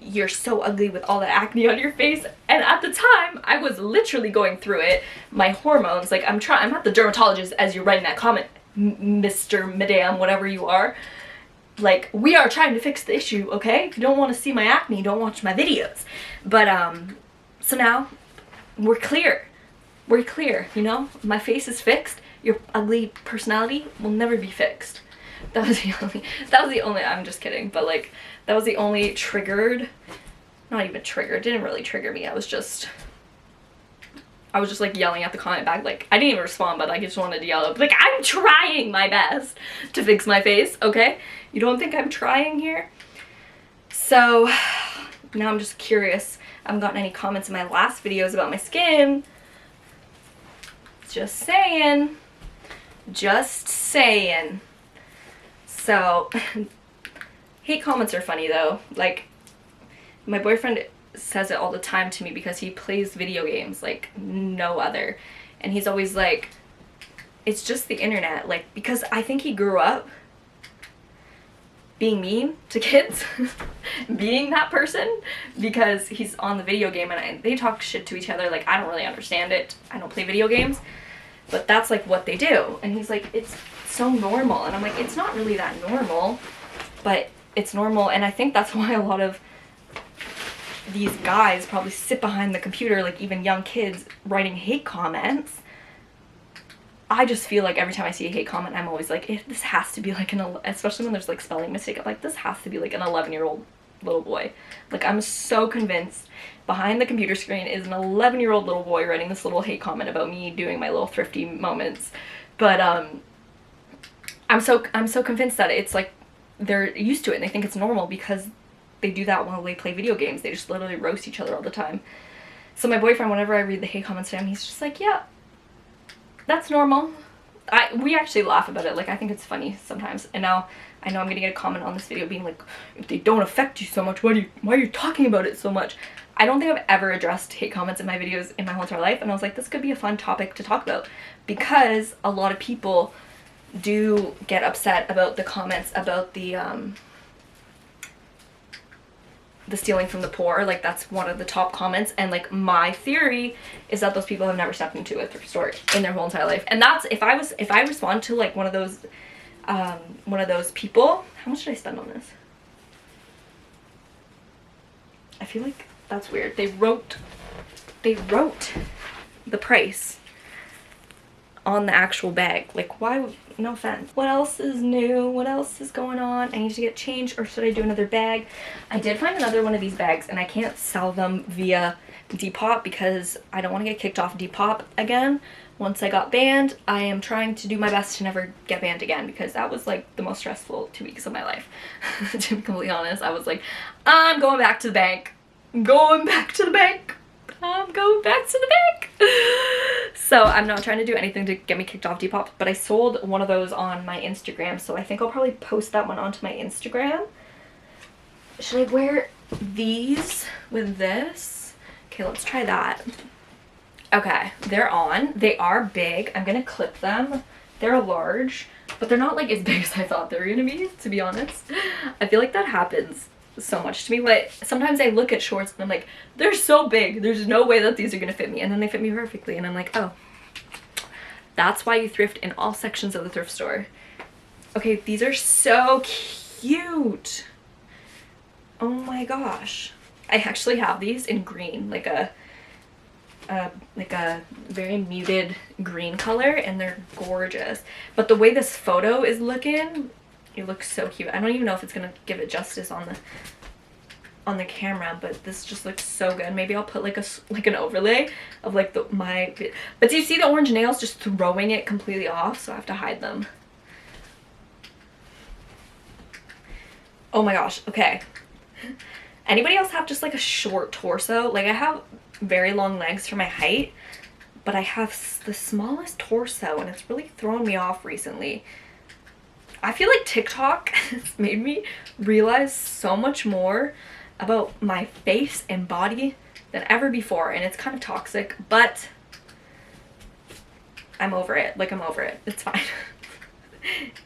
you're so ugly with all the acne on your face. And at the time, I was literally going through it. My hormones, like I'm not the dermatologist as you're writing that comment, Mr. Madame, whatever you are. Like, we are trying to fix the issue, okay? If you don't want to see my acne, don't watch my videos. But, so now, we're clear. We're clear, you know? My face is fixed. Your ugly personality will never be fixed. That was the only, I'm just kidding, but like, that was the only not even triggered, didn't really trigger me. I was just like yelling at the comment back, like, I didn't even respond, but I just wanted to yell up, like, I'm trying my best to fix my face, okay? You don't think I'm trying here? So, now I'm just curious. I haven't gotten any comments in my last videos about my skin. Just saying. Just saying. So, hate comments are funny though. Like, my boyfriend says it all the time to me because he plays video games like no other. And he's always like, it's just the internet. Like, because I think he grew up being mean to kids, being that person, because he's on the video game and they talk shit to each other. Like, I don't really understand it. I don't play video games, but that's like what they do. And he's like, it's so normal. And I'm like, it's not really that normal, but it's normal. And I think that's why a lot of these guys probably sit behind the computer, like even young kids, writing hate comments. I just feel like every time I see a hate comment, I'm always like, this has to be like especially when there's like spelling mistake, I'm like, this has to be like an 11-year-old little boy. Like, I'm so convinced behind the computer screen is an 11-year-old little boy writing this little hate comment about me doing my little thrifty moments. But I'm so convinced that it's like they're used to it and they think it's normal because they do that while they play video games. They just literally roast each other all the time. So my boyfriend, whenever I read the hate comments to him, he's just like, yeah, that's normal. We actually laugh about it. Like, I think it's funny sometimes. And now I know I'm gonna get a comment on this video being like, if they don't affect you so much, why are you talking about it so much? I don't think I've ever addressed hate comments in my videos in my whole entire life. And I was like, this could be a fun topic to talk about because a lot of people do get upset about the comments about the stealing from the poor. Like, that's one of the top comments, and like my theory is that those people have never stepped into a thrift store in their whole entire life. And that's if I respond to like one of those people. How much did I spend on this? I feel like that's weird. They wrote the price on the actual bag. Like, why would, no offense. What else is new? What else is going on? I need to get changed, or should I do another bag? I did find another one of these bags and I can't sell them via Depop because I don't want to get kicked off Depop again. Once I got banned, I am trying to do my best to never get banned again because that was like the most stressful 2 weeks of my life. To be completely honest, I was like, I'm going back to the bank. I'm going back to the bank. I'm going back to the bank. So I'm not trying to do anything to get me kicked off Depop, but I sold one of those on my Instagram, so I think I'll probably post that one onto my Instagram. Should I wear these with this? Okay, let's try that. Okay, they're on. They are big. I'm gonna clip them. They're large, but they're not like as big as I thought they were gonna be, to be honest. I feel like that happens so much to me, but sometimes I look at shorts and I'm like, they're so big, there's no way that these are gonna fit me, and then they fit me perfectly, and I'm like, oh, that's why you thrift in all sections of the thrift store. Okay, these are so cute. Oh my gosh, I actually have these in green, like a very muted green color, and they're gorgeous. But the way this photo is looking, it looks so cute. I don't even know if it's gonna give it justice on the camera, but this just looks so good. Maybe I'll put like an overlay of like but do you see the orange nails just throwing it completely off? So I have to hide them. Oh my gosh, okay. Anybody else have just like a short torso? Like, I have very long legs for my height, but I have the smallest torso and it's really thrown me off recently. I feel like TikTok has made me realize so much more about my face and body than ever before, and it's kind of toxic, but I'm over it. Like, I'm over it. It's fine.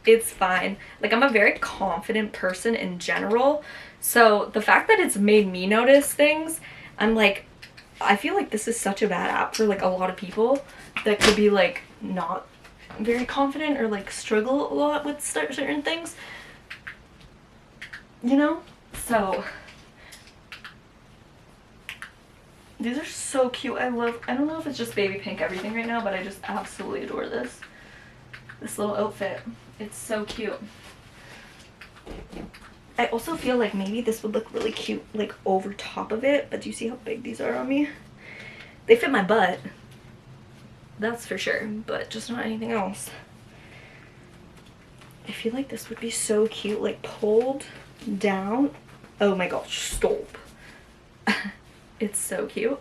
It's fine. Like, I'm a very confident person in general, so the fact that it's made me notice things, I'm like, I feel like this is such a bad app for like a lot of people that could be like not very confident or like struggle a lot with certain things, you know? So these are so cute. I don't know if it's just baby pink everything right now, but I just absolutely adore this little outfit. It's so cute. I also feel like maybe this would look really cute like over top of it, but do you see how big these are on me? They fit my butt, that's for sure, but just not anything else. I feel like this would be so cute, like pulled down. Oh my gosh, stop. It's so cute.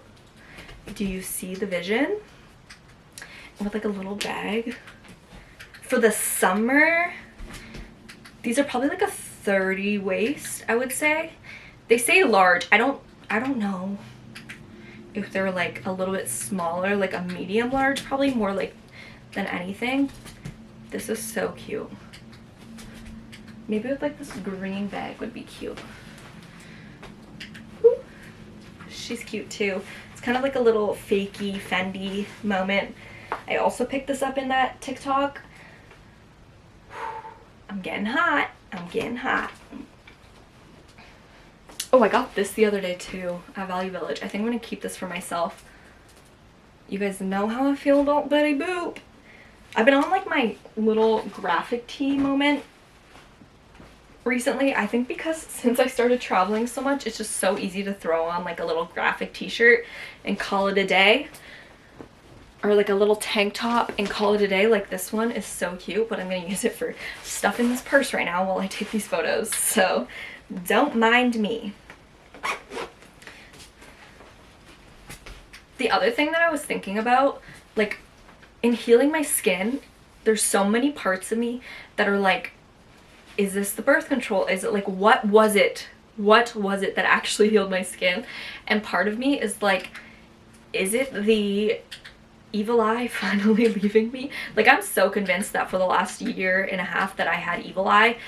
Do you see the vision? With like a little bag. For the summer, these are probably like a 30 waist, I would say. They say large. I don't know if they're like a little bit smaller, like a medium large, probably more like than anything. This is so cute. Maybe with like this green bag would be cute. Woo. She's cute too. It's kind of like a little fakey Fendi moment. I also picked this up in that TikTok. I'm getting hot. I'm getting hot. Oh, I got this the other day too at Value Village. I think I'm gonna keep this for myself. You guys know how I feel about Betty Boop. I've been on like my little graphic tee moment recently. I think because since I started traveling so much, it's just so easy to throw on like a little graphic t-shirt and call it a day. Or like a little tank top and call it a day. Like this one is so cute, but I'm gonna use it for stuff in this purse right now while I take these photos. So don't mind me. The other thing that I was thinking about, like in healing my skin, there's so many parts of me that are like, is this the birth control? Is it like, what was it? What was it that actually healed my skin? And part of me is like, is it the evil eye finally leaving me? Like, I'm so convinced that for the last year and a half that I had evil eye,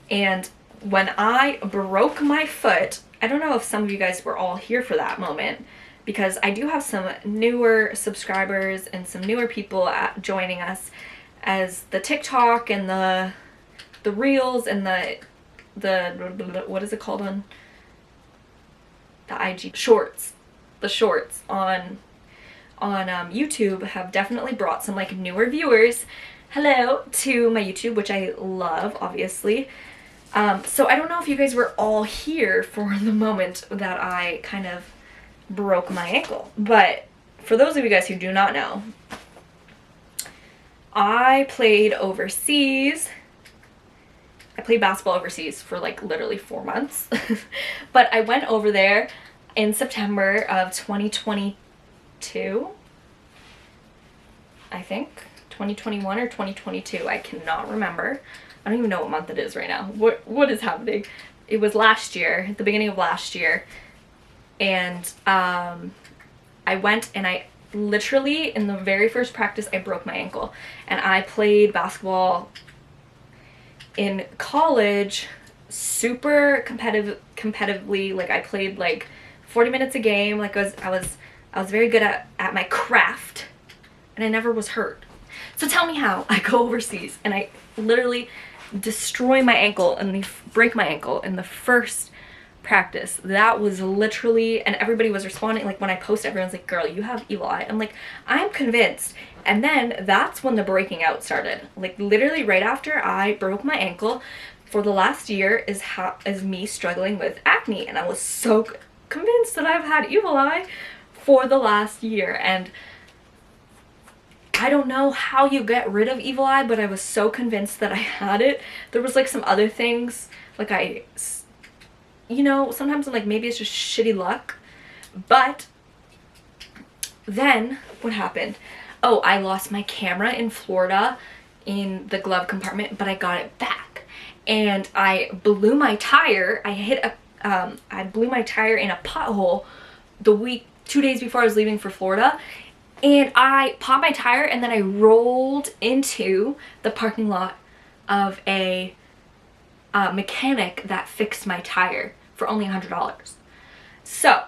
and when I broke my foot, I don't know if some of you guys were all here for that moment, because I do have some newer subscribers and some newer people joining us as the TikTok and the reels and the what is it called on the IG shorts, the shorts on YouTube have definitely brought some like newer viewers, hello, to my YouTube, which I love, obviously. So I don't know if you guys were all here for the moment that I kind of broke my ankle, but for those of you guys who do not know, I played overseas. I played basketball overseas for like literally 4 months, but I went over there in September of 2022, I think, 2021 or 2022, I cannot remember. I don't even know what month it is right now. What is happening? It was last year, at the beginning of last year, and I went and I literally, in the very first practice, I broke my ankle, and I played basketball in college super competitively. Like, I played like 40 minutes a game. Like, I was very good at my craft, and I never was hurt. So tell me how I go overseas and I literally destroy my ankle and break my ankle in the first practice. That was literally, and everybody was responding, like when I post, everyone's like, girl, you have evil eye. I'm like, I'm convinced. And then that's when the breaking out started. Like literally right after I broke my ankle, for the last year is me struggling with acne, and I was so convinced that I've had evil eye for the last year. And I don't know how you get rid of evil eye, but I was so convinced that I had it. There was like some other things, like you know, sometimes I'm like, maybe it's just shitty luck, but then what happened? Oh, I lost my camera in Florida in the glove compartment, but I got it back. And I blew my tire. I blew my tire in a pothole 2 days before I was leaving for Florida. And I popped my tire and then I rolled into the parking lot of a mechanic that fixed my tire for only $100. So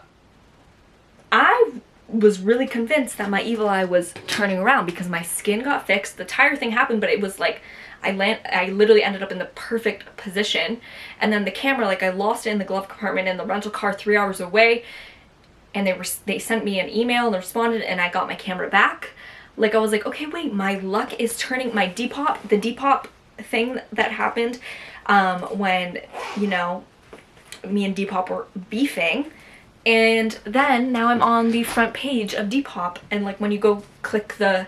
I was really convinced that my evil eye was turning around because my skin got fixed. The tire thing happened, but it was like I literally ended up in the perfect position. And then the camera, like I lost it in the glove compartment in the rental car 3 hours away. And they sent me an email and responded, and I got my camera back. Like I was like, okay, wait, my luck is turning. My Depop, the Depop thing that happened when, you know, me and Depop were beefing. And then now I'm on the front page of Depop, and like when you go click the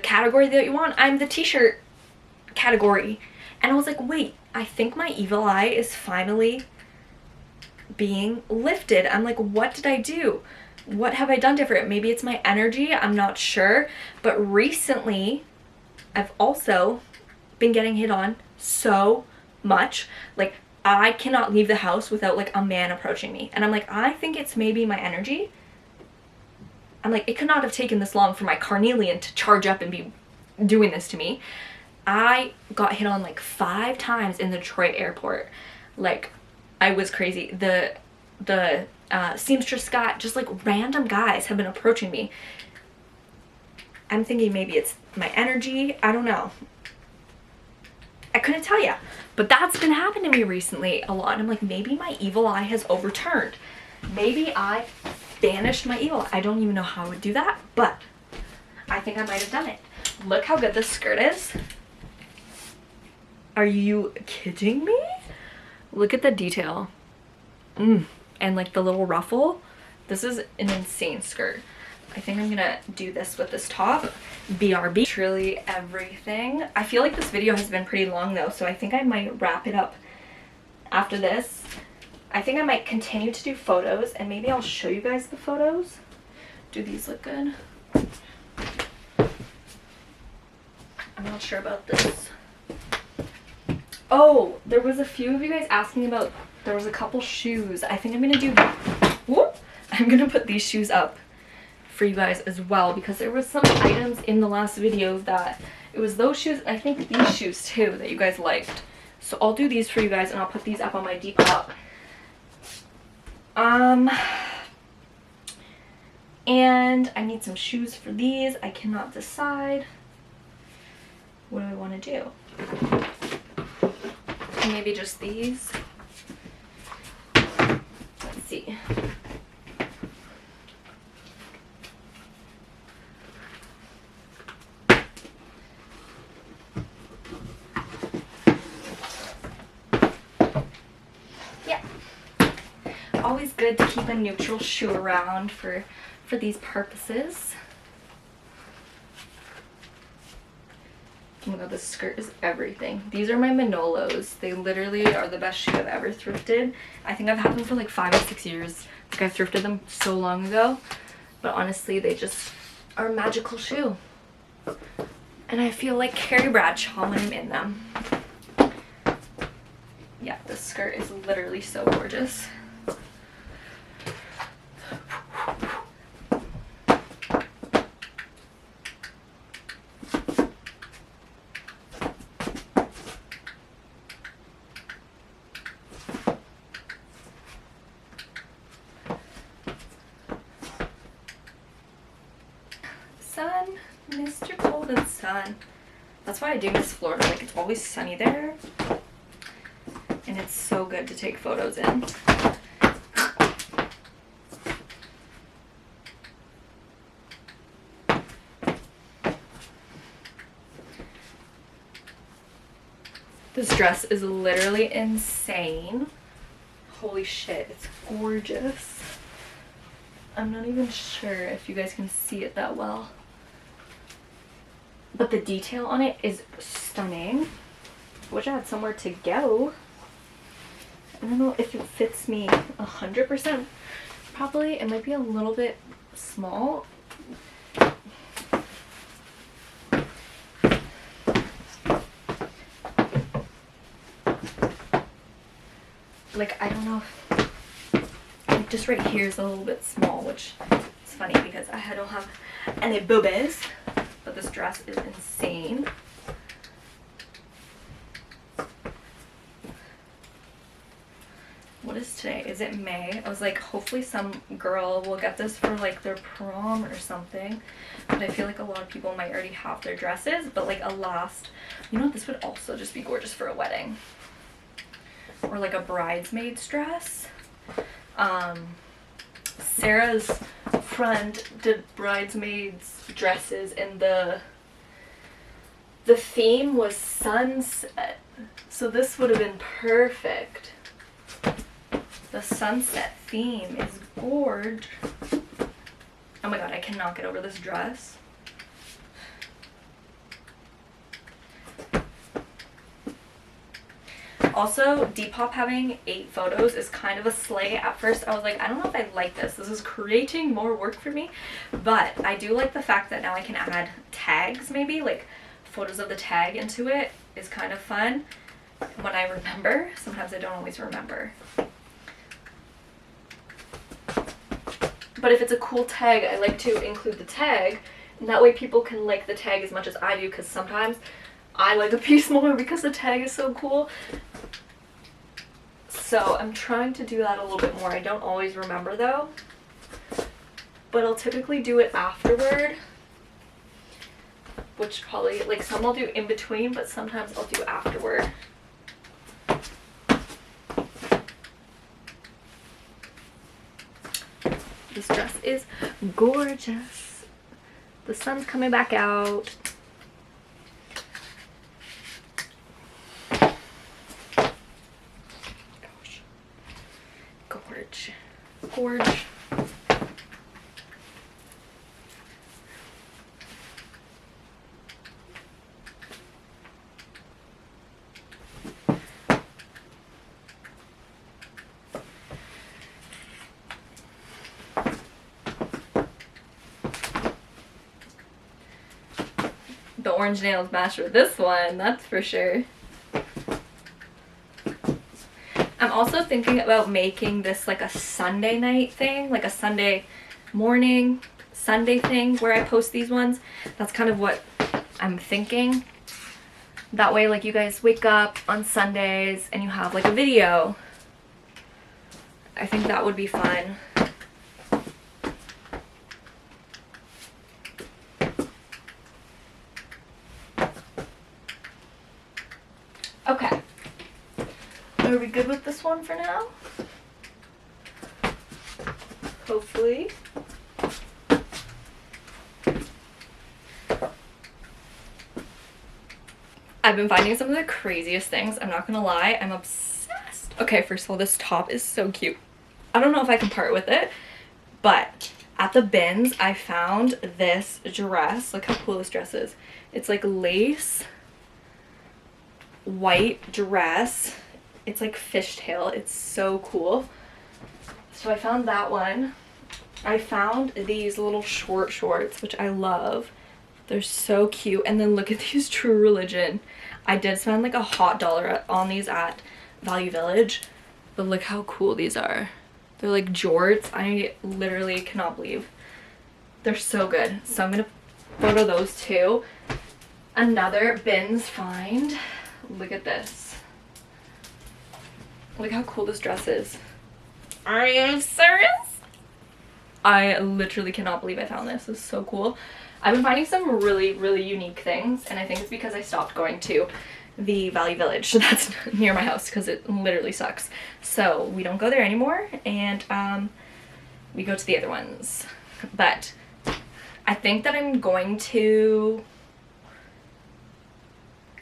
category that you want, I'm the t-shirt category. And I was like, wait, I think my evil eye is finally being lifted. I'm like, what did I do? What have I done different? Maybe it's my energy, I'm not sure. But recently I've also been getting hit on so much. Like I cannot leave the house without like a man approaching me. And I'm like, I think it's maybe my energy. I'm like, it could not have taken this long for my carnelian to charge up and be doing this to me. I got hit on like 5 times in the Detroit airport. Like I was crazy. The Seamstress guy, just like random guys have been approaching me. I'm thinking maybe it's my energy. I don't know. I couldn't tell you. But that's been happening to me recently a lot. And I'm like, maybe my evil eye has overturned. Maybe I banished my evil eye. I don't even know how I would do that, but I think I might have done it. Look how good this skirt is. Are you kidding me? Look at the detail. And like the little ruffle. This is an insane skirt. I think I'm gonna do this with this top. BRB. Truly everything. I feel like this video has been pretty long though, so I think I might wrap it up after this. I think I might continue to do photos, and maybe I'll show you guys the photos. Do these look good? I'm not sure about this. Oh, there was a few of you guys asking about, there was a couple shoes. I think I'm gonna do, whoop, I'm gonna put these shoes up for you guys as well, because there was some items in the last video that, it was those shoes, I think these shoes too, that you guys liked. So I'll do these for you guys, and I'll put these up on my Depop. And I need some shoes for these. I cannot decide. What do I want to do? Maybe just these. Let's see. Yeah. Always good to keep a neutral shoe around for these purposes. Oh my god, this skirt is everything. These are my Manolos. They literally are the best shoe I've ever thrifted. I think I've had them for like 5 or 6 years. Like I thrifted them so long ago. But honestly, they just are a magical shoe. And I feel like Carrie Bradshaw when I'm in them. Yeah, this skirt is literally so gorgeous. Sun, Mr. Golden Sun. That's why I do miss Florida. Like, it's always sunny there. And it's so good to take photos in. This dress is literally insane. Holy shit, it's gorgeous. I'm not even sure if you guys can see it that well. But the detail on it is stunning. Wish I had somewhere to go. I don't know if it fits me 100% properly. It might be a little bit small. Like, I don't know if, like, just right here is a little bit small, which is funny because I don't have any boobies, but this dress is insane. What is today? Is it May? I was like, hopefully some girl will get this for like their prom or something, but I feel like a lot of people might already have their dresses, but like a last, you know what, this would also just be gorgeous for a wedding. Or like a bridesmaid's dress. Sarah's friend did bridesmaids dresses and the theme was sunset. So this would have been perfect. The sunset theme is gorgeous. Oh my god, I cannot get over this dress. Also, Depop having 8 photos is kind of a slay. At first, I was like, I don't know if I like this. This is creating more work for me. But I do like the fact that now I can add tags, maybe. Like, photos of the tag into it is kind of fun. When I remember. Sometimes I don't always remember. But if it's a cool tag, I like to include the tag. And that way people can like the tag as much as I do. Because sometimes I like a piece more because the tag is so cool. So I'm trying to do that a little bit more. I don't always remember though, but I'll typically do it afterward, which probably, like, some I'll do in between, but sometimes I'll do afterward. This dress is gorgeous. The sun's coming back out. Gorge. The orange nails match with this one, that's for sure. I'm also thinking about making this like a Sunday night thing, like a Sunday morning, Sunday thing where I post these ones. That's kind of what I'm thinking. That way, like, you guys wake up on Sundays and you have like a video. I think that would be fun. Okay. Are we good with this one for now? Hopefully. I've been finding some of the craziest things. I'm not gonna lie, I'm obsessed. Okay, first of all, this top is so cute. I don't know if I can part with it, but at the bins, I found this dress. Look how cool this dress is. It's like lace, white dress. It's like fishtail. It's so cool. So I found that one. I found these little short shorts, which I love. They're so cute. And then look at these True Religion. I did spend like a hot dollar on these at Value Village, but look how cool these are. They're like jorts. I literally cannot believe. They're so good. So I'm gonna photo those too. Another bins find. Look at this. Look how cool this dress is. Are you serious? I literally cannot believe I found this. This is so cool. I've been finding some really, really unique things, and I think it's because I stopped going to the Value Village that's near my house because it literally sucks. So we don't go there anymore, and we go to the other ones. But I think that I'm going to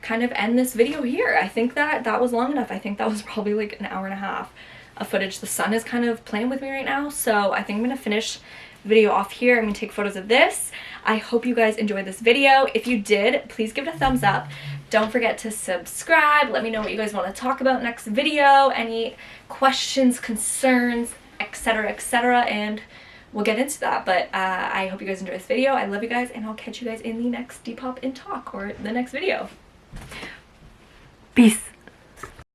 kind of end this video here. I think that was long enough. I think that was probably like an hour and a half of footage. The sun is kind of playing with me right now, so I think I'm gonna finish the video off here. I'm gonna take photos of this. I hope you guys enjoyed this video. If you did, please give it a thumbs up. Don't forget to subscribe. Let me know what you guys want to talk about next video, any questions, concerns, etc., etc., and we'll get into that. But I hope you guys enjoy this video. I love you guys, and I'll catch you guys in the next Depop in talk or the next video. Peace.